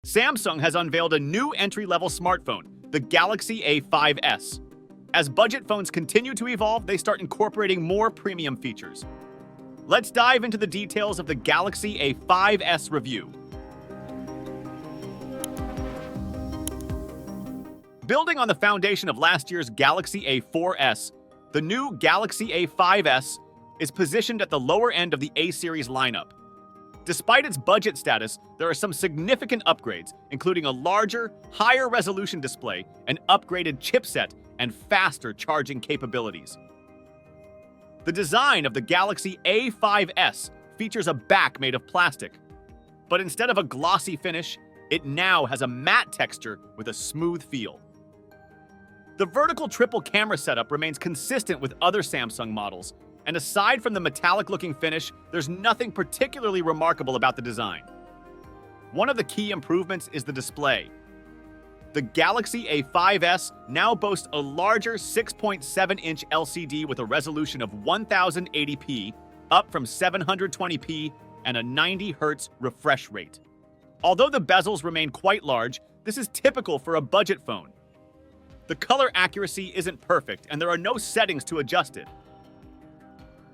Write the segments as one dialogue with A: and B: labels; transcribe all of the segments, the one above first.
A: Samsung has unveiled a new entry-level smartphone, the Galaxy A05s. As budget phones continue to evolve, they start incorporating more premium features. Let's dive into the details of the Galaxy A05s review. Building on the foundation of last year's Galaxy A04s, the new Galaxy A05s is positioned at the lower end of the A-series lineup. Despite its budget status, there are some significant upgrades, including a larger, higher-resolution display, an upgraded chipset, and faster charging capabilities. The design of the Galaxy A05s features a back made of plastic, but instead of a glossy finish, it now has a matte texture with a smooth feel. The vertical triple camera setup remains consistent with other Samsung models, and aside from the metallic-looking finish, there's nothing particularly remarkable about the design. One of the key improvements is the display. The Galaxy A05s now boasts a larger 6.7-inch LCD with a resolution of 1080p, up from 720p, and a 90 Hz refresh rate. Although the bezels remain quite large, this is typical for a budget phone. The color accuracy isn't perfect, and there are no settings to adjust it.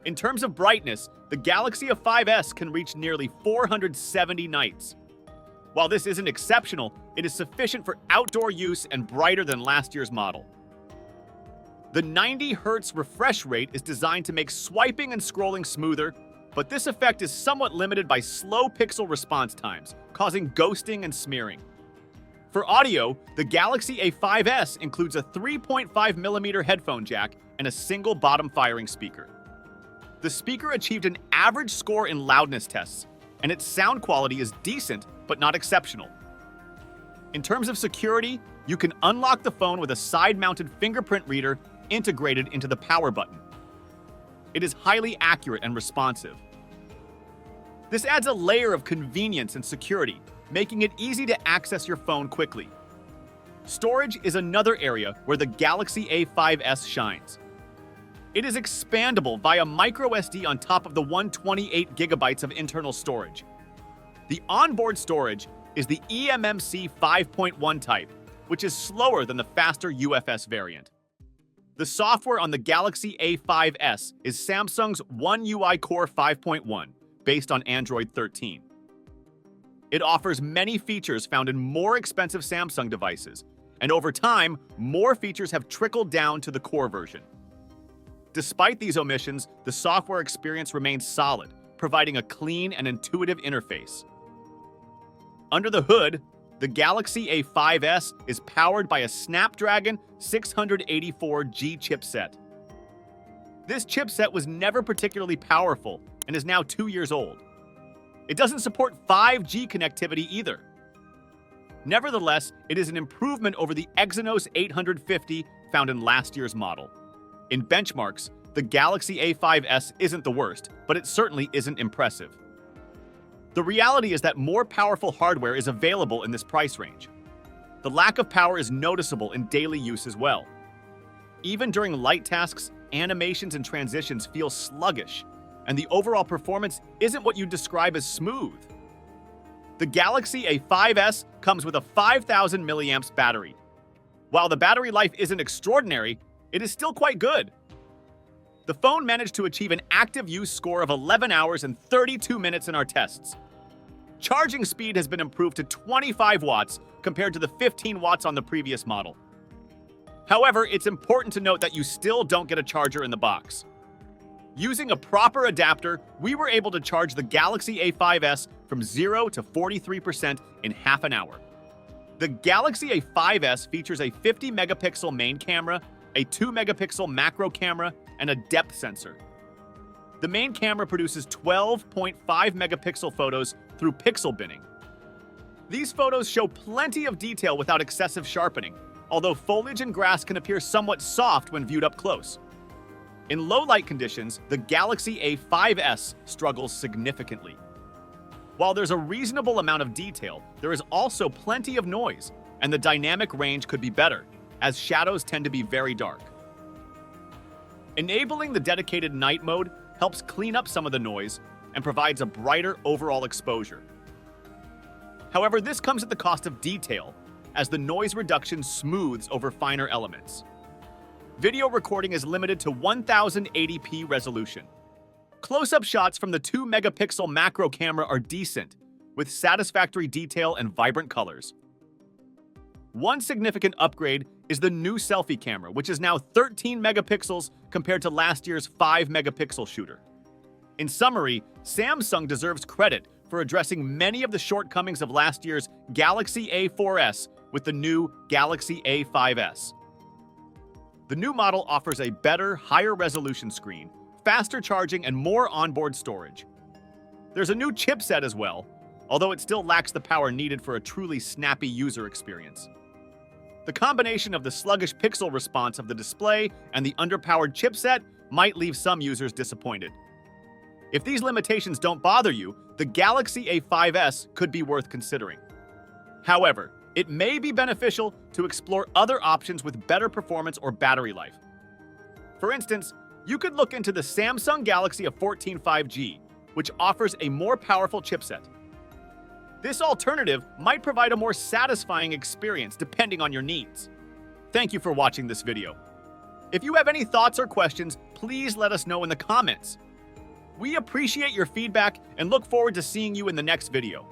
A: In terms of brightness, the Galaxy A05s can reach nearly 470 nits. While this isn't exceptional, it is sufficient for outdoor use and brighter than last year's model. The 90 Hz refresh rate is designed to make swiping and scrolling smoother, but this effect is somewhat limited by slow pixel response times, causing ghosting and smearing. For audio, the Galaxy A05s includes a 3.5mm headphone jack and a single bottom-firing speaker. The speaker achieved an average score in loudness tests, and its sound quality is decent but not exceptional. In terms of security, you can unlock the phone with a side-mounted fingerprint reader integrated into the power button. It is highly accurate and responsive. This adds a layer of convenience and security, making it easy to access your phone quickly. Storage is another area where the Galaxy A05s shines. It is expandable via microSD on top of the 128GB of internal storage. The onboard storage is the eMMC 5.1 type, which is slower than the faster UFS variant. The software on the Galaxy A05s is Samsung's One UI Core 5.1, based on Android 13. It offers many features found in more expensive Samsung devices, and over time, more features have trickled down to the core version. Despite these omissions, the software experience remains solid, providing a clean and intuitive interface. Under the hood, the Galaxy A05s is powered by a Snapdragon 684G chipset. This chipset was never particularly powerful and is now 2 years old. It doesn't support 5G connectivity either. Nevertheless, it is an improvement over the Exynos 850 found in last year's model. In benchmarks, the Galaxy A05s isn't the worst, but it certainly isn't impressive. The reality is that more powerful hardware is available in this price range. The lack of power is noticeable in daily use as well. Even during light tasks, animations and transitions feel sluggish, and the overall performance isn't what you'd describe as smooth. The Galaxy A05s comes with a 5000 mAh battery. While the battery life isn't extraordinary, it is still quite good. The phone managed to achieve an active use score of 11 hours and 32 minutes in our tests. Charging speed has been improved to 25 watts compared to the 15 watts on the previous model. However, it's important to note that you still don't get a charger in the box. Using a proper adapter, we were able to charge the Galaxy A05s from 0 to 43% in half an hour. The Galaxy A05s features a 50-megapixel main camera, a 2-megapixel macro camera, and a depth sensor. The main camera produces 12.5-megapixel photos through pixel binning. These photos show plenty of detail without excessive sharpening, although foliage and grass can appear somewhat soft when viewed up close. In low-light conditions, the Galaxy A05s struggles significantly. While there's a reasonable amount of detail, there is also plenty of noise, and the dynamic range could be better, as shadows tend to be very dark. Enabling the dedicated night mode helps clean up some of the noise and provides a brighter overall exposure. However, this comes at the cost of detail, as the noise reduction smooths over finer elements. Video recording is limited to 1080p resolution. Close-up shots from the 2-megapixel macro camera are decent, with satisfactory detail and vibrant colors. One significant upgrade is the new selfie camera, which is now 13 megapixels compared to last year's 5-megapixel shooter. In summary, Samsung deserves credit for addressing many of the shortcomings of last year's Galaxy A04s with the new Galaxy A05s. The new model offers a better, higher-resolution screen, faster charging, and more onboard storage. There's a new chipset as well, although it still lacks the power needed for a truly snappy user experience. The combination of the sluggish pixel response of the display and the underpowered chipset might leave some users disappointed. If these limitations don't bother you, the Galaxy A05s could be worth considering. However, it may be beneficial to explore other options with better performance or battery life. For instance, you could look into the Samsung Galaxy A14 5G, which offers a more powerful chipset. This alternative might provide a more satisfying experience depending on your needs. Thank you for watching this video. If you have any thoughts or questions, please let us know in the comments. We appreciate your feedback and look forward to seeing you in the next video.